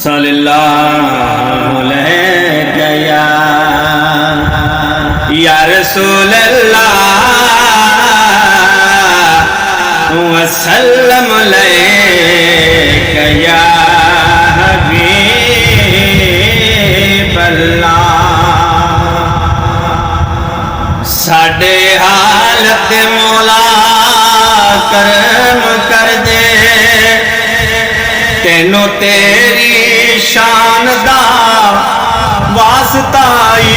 सल्लल्लाहु अलैहि या रसूल अल्लाह वसल्लम अलैका या हबीब अल्लाह। साडे हालत मौला करम कर दे, तेनों तेरी शान दा वास्ताई,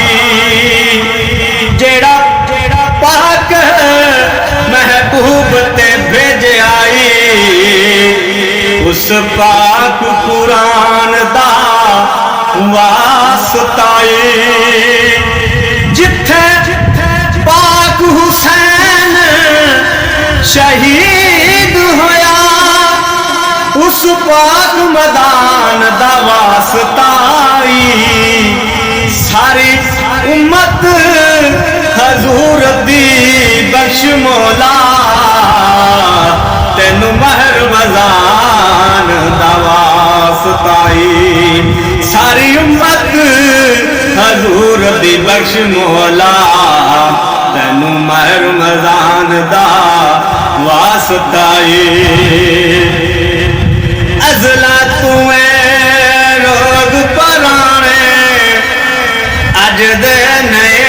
जेड़ा पाक महबूब ते भेज आई, उस पाक कुरान दा वास्ताई। जिथे पाक हुसैन शहीद होया, उस पाक मैदान दा वास्ताई। सारी उम्मत हजूर दी बख्श मौला, तेनू महर मजान दा वास्ताई। सारी उम्मत हजूर दी बख्श मौला, तेनू महर मजान दा वास्ताई। अजला तुए रोग पराने अज दे नए,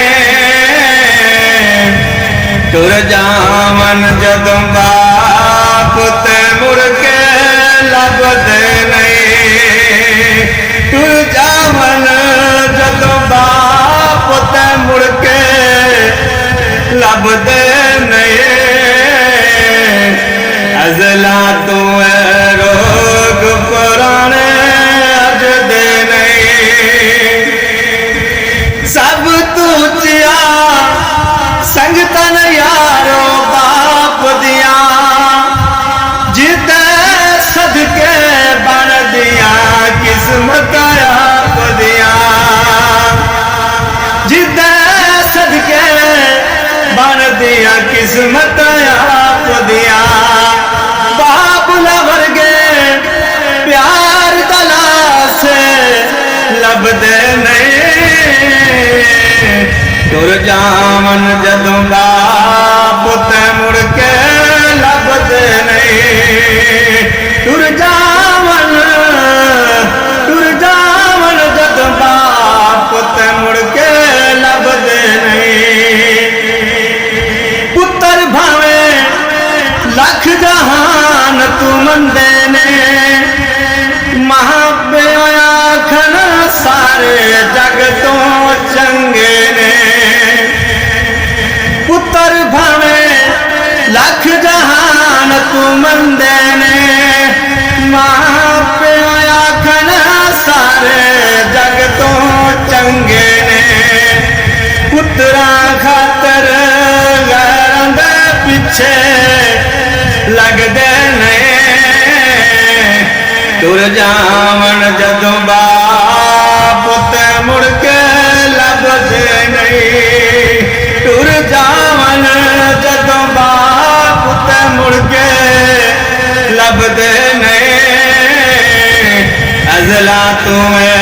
टुर जावन जदों बाप ते मुड़ के लभदे नहीं। टुर जावन जदों बाप ते मुड़ के लभदे नहीं। अजला तुए रोग पुराने अज दे नहीं। सब तू चिया संगतन यारो बाप दिया, जिदे सदके बन दिया किस्मत आप दिया। जिदे सदके बन दिया किस्मत आप दिया। बाप लवर्गे प्यार तलाश लभदे नहीं। टुर जावन जदों बाप ते मुड़ के लभदे नहीं। टुर जावन जदों बाप ते मुड़ के लभदे नहीं। पुत्र भावे लख जहान तू मंदे ने, महाप्यो आखन सारे जग तो चंगे ने। पुत्र भावे लख जहान तू मंदे ने, महाप्यो आखन सारे जग तो चंगे ने। पुत्रा खातर गैरां दे पिछे लगदे नहीं। टुर जावन जदों बाप ते मुड़ के लभदे नहीं। टुर जावन जदों बाप ते मुड़ के लभदे नहीं। अजला तुए